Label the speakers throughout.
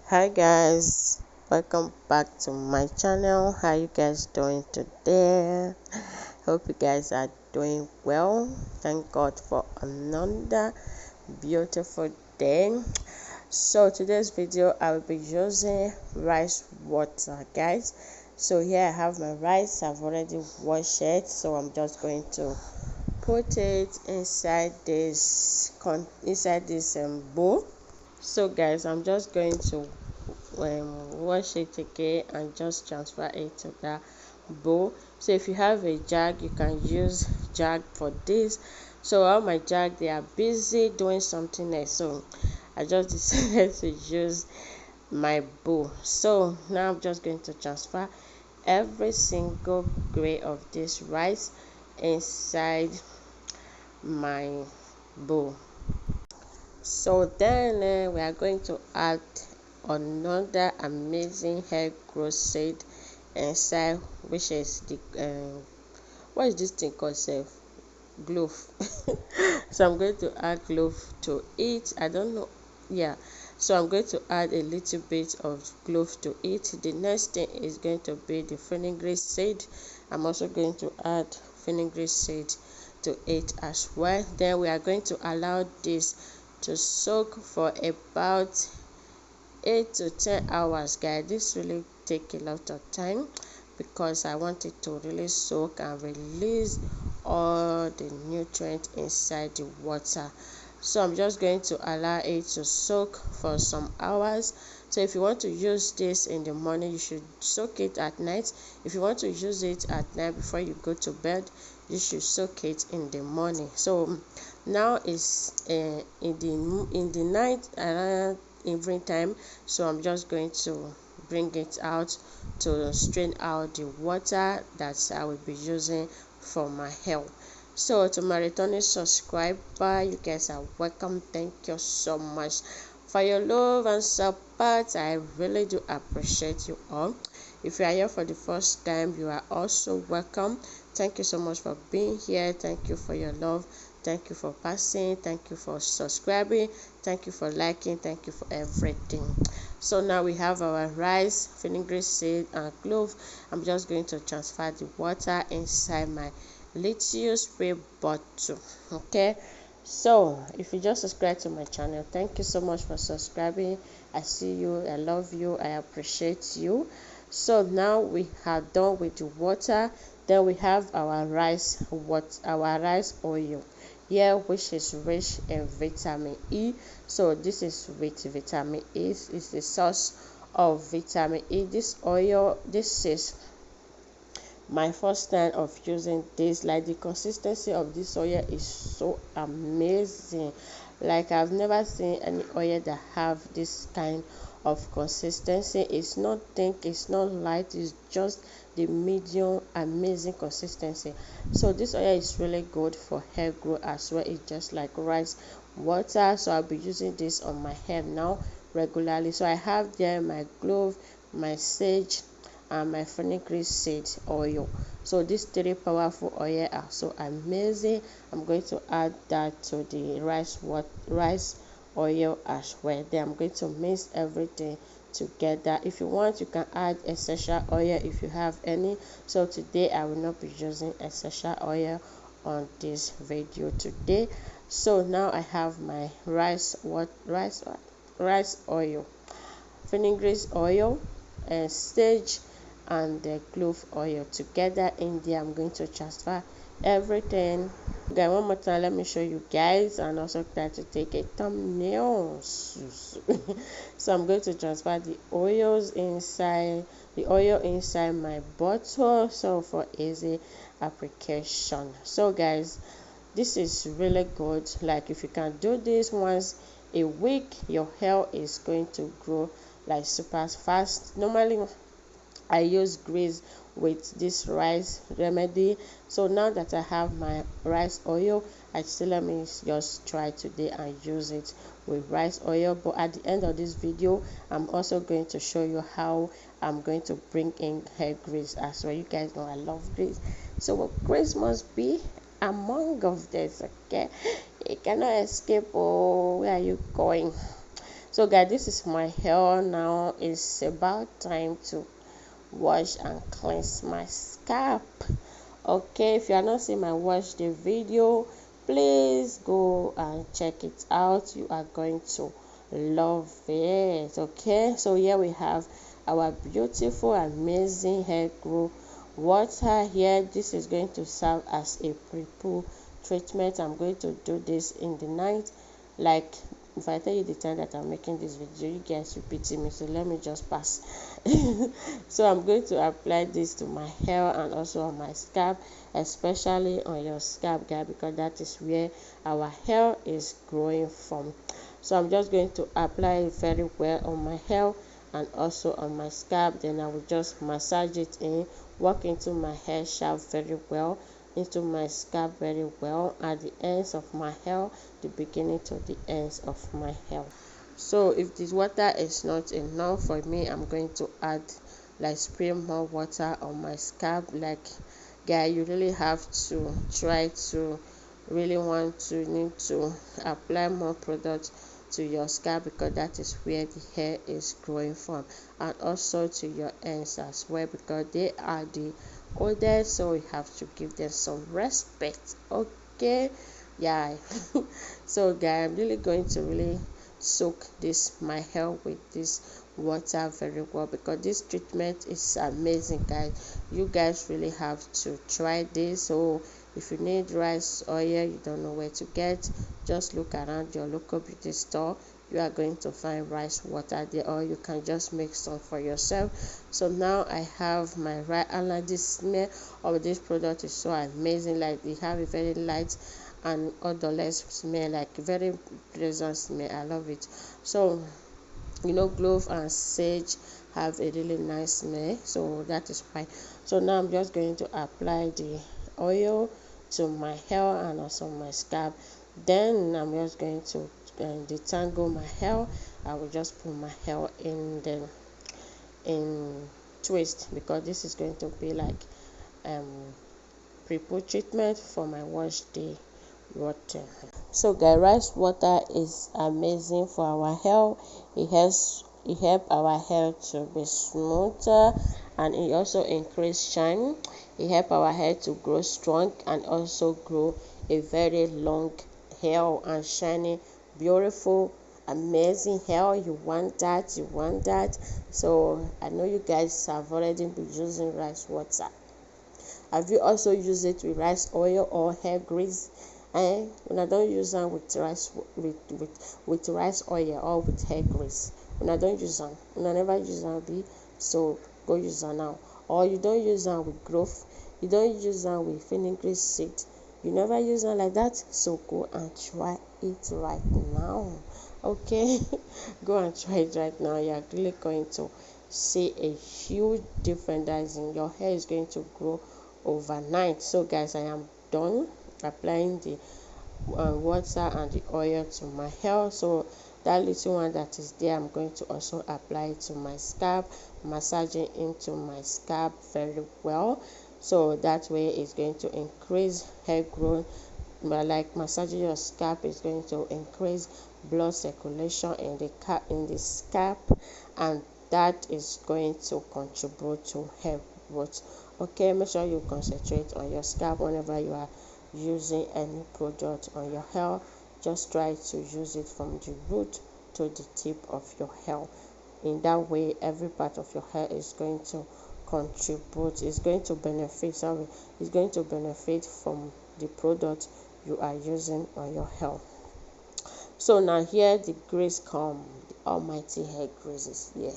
Speaker 1: Hi guys, welcome back to my channel. How you guys doing today? Hope you guys are doing well. Thank God for another beautiful day. So today's video I will be using rice water, guys. So here I have my rice. I've already washed it, so I'm just going to put it inside this bowl. So guys, I'm just going to wash it again and just transfer it to that bowl. So if you have a jug, you can use jug for this. So all my jug, they are busy doing something else, so I just decided to use my bowl. So now I'm just going to transfer every single grain of this rice inside my bowl. So then we are going to add another amazing hair growth seed inside, which is the what is this thing called self? Glove. So I'm going to add glove to it. I don't know. Yeah. So I'm going to add a little bit of glove to it. The next thing is going to be the fenugreek seed. I'm also going to add fenugreek seed to it as well. Then we are going to allow this to soak for about 8 to 10 hours, guys. This really take a lot of time because I want it to really soak and release all the nutrients inside the water. So I'm just going to allow it to soak for some hours. So if you want to use this in the morning, you should soak it at night. If you want to use it at night before you go to bed, you should soak it in the morning. So now it's in the night around evening time, so I'm just going to bring it out to strain out the water that I will be using for my hair. So to my returning subscriber, you guys are welcome. Thank you so much for your love and support. I really do appreciate you all. If you are here for the first time, you are also welcome. Thank you so much for being here. Thank you for your love. Thank you for passing. Thank you for subscribing. Thank you for liking. Thank you for everything. So now we have our rice, fenugreek seed, and clove. I'm just going to transfer the water inside my little spray bottle. Okay. So if you just subscribe to my channel, thank you so much for subscribing. I see you. I love you. I appreciate you. So now we are done with the water. Then we have our rice oil here, which is rich in vitamin E. So this is with vitamin E. It's the source of vitamin E. This oil, this is my first time of using this. Like, the consistency of this oil is so amazing. Like, I've never seen any oil that have this kind of consistency. It's not thick, it's not light, it's just the medium amazing consistency. So this oil is really good for hair growth as well. It's just like rice water. So I'll be using this on my hair now regularly. So I have there my clove, my sage, and my fenugreek seed oil. So these three powerful oil are so amazing. I'm going to add that to the rice oil as well. Then I'm going to mix everything together. If you want, you can add essential oil if you have any. So today I will not be using essential oil on this video today. So now I have my rice oil, fenugreek oil, and sage, and the clove oil together in there. I'm going to transfer everything. Okay, one more time, let me show you guys, and also try to take a thumbnail. So I'm going to transfer the oil inside my bottle, so for easy application. So guys, this is really good. Like, if you can do this once a week, your hair is going to grow like super fast. Normally I use grease with this rice remedy. So now that I have my rice oil, I still let me just try today and use it with rice oil. But at the end of this video, I'm also going to show you how I'm going to bring in hair grease as well. You guys know I love grease, so grease must be among of this. Okay, you cannot escape. Oh, where are you going? So guys, this is my hair now. It's about time to wash and cleanse my scalp. Okay, if you are not seeing my watch the video, please go and check it out. You are going to love it. Okay, so here we have our beautiful amazing hair grow water here. This is going to serve as a pre-poo treatment. I'm going to do this in the night. Like, if I tell you the time that I'm making this video, you guys will pity me, so let me just pass. So I'm going to apply this to my hair and also on my scalp, especially on your scalp, guys, because that is where our hair is growing from. So I'm just going to apply it very well on my hair and also on my scalp. Then I will just massage it in, work into my hair shaft very well, into my scalp very well, at the ends of my hair, the beginning to the ends of my hair. So if this water is not enough for me, I'm going to add, like, spray more water on my scalp. Like, guys, you really have to try to need to apply more product to your scalp, because that is where the hair is growing from, and also to your ends as well, because they are the oldest, so we have to give them some respect. Okay, yeah. So guys, I'm really going to soak this my hair with this water very well, because this treatment is amazing, guys. You guys really have to try this. So if you need rice oil, you don't know where to get, just look around your local beauty store. You are going to find rice water there, or you can just make some for yourself. So now I have my rice, and the smell of this product is so amazing. Like, they have a very light and odorless smell, like very pleasant smell. I love it. So clove and sage have a really nice smell, so that is fine. So now I'm just going to apply the oil to my hair and also my scalp. Then I'm just going to detangle my hair. I will just put my hair in the twist, because this is going to be like pre-poo treatment for my wash day water. So guys, rice water is amazing for our hair. It helps our hair to be smoother, and it also increase shine. It helps our hair to grow strong and also grow a very long hair and shiny, beautiful, amazing hair. You want that, So I know you guys have already been using rice water. Have you also used it with rice oil or hair grease? When I don't use them with rice oil or with hair grease, when I don't use them, when I never use them, so go use them now. Or you don't use them with growth, you don't use them with fenugreek seed, you never use them like that, so go and try it right now. Okay, go and try it right now. You are really going to see a huge difference, that is, in your hair is going to grow overnight. So guys, I am done applying the water and the oil to my hair. So that little one that is there, I'm going to also apply it to my scalp, massaging into my scalp very well, so that way it's going to increase hair growth. But like, massaging your scalp is going to increase blood circulation in the scalp, and that is going to contribute to hair growth. Okay, make sure you concentrate on your scalp whenever you are using any product on your hair. Just try to use it from the root to the tip of your hair. In that way, every part of your hair is going to contribute, is going to benefit from the product you are using on your hair. So now here the grease come, the almighty hair greases. Yeah,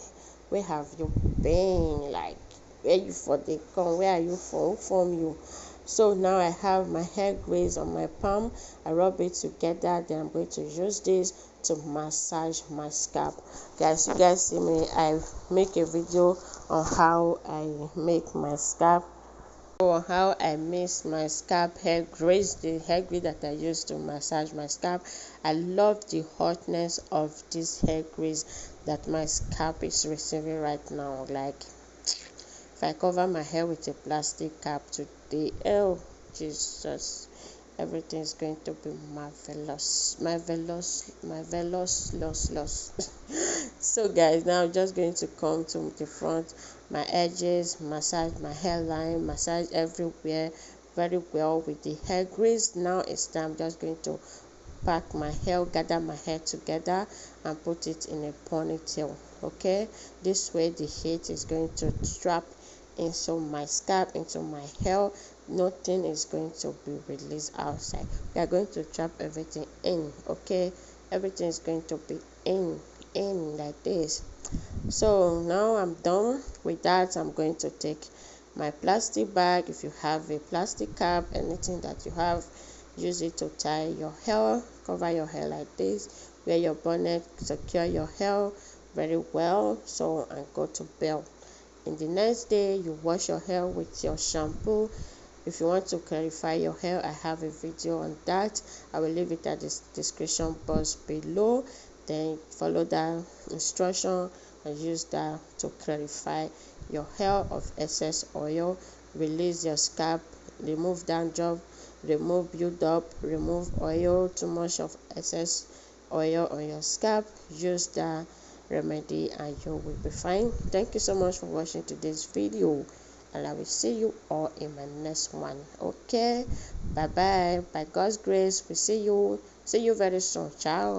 Speaker 1: where have you been? Like, where you for they come? Where are you from? Who from you? So now I have my hair grease on my palm. I rub it together. Then I'm going to use this to massage my scalp. Guys, you guys see me, I make a video on how I make my scalp, or how I mix my scalp hair grease, the hair grease that I use to massage my scalp. I love the hotness of this hair grease that my scalp is receiving right now. Like, if I cover my hair with a plastic cap today, oh Jesus, everything is going to be marvelous loss. So guys, now I'm just going to come to the front, my edges, massage my hairline, massage everywhere very well with the hair grease. Now it's time, I'm just going to pack my hair, gather my hair together and put it in a ponytail. Okay, this way the heat is going to trap into my scalp, into my hair. Nothing is going to be released outside. We are going to trap everything in. Okay, everything is going to be in like this. So now I'm done with that. I'm going to take my plastic bag. If you have a plastic cap, anything that you have, use it to tie your hair, cover your hair like this, wear your bonnet, secure your hair very well, so and go to bed. In the next day, you wash your hair with your shampoo. If you want to clarify your hair, I have a video on that. I will leave it at the description box below. Then follow that instruction and use that to clarify your hair of excess oil, release your scalp, remove dandruff, remove build-up, remove oil, too much of excess oil on your scalp. Use that remedy and you will be fine. Thank you so much for watching today's video, and I will see you all in my next one. Okay, bye bye. By God's grace, we see you very soon. Ciao.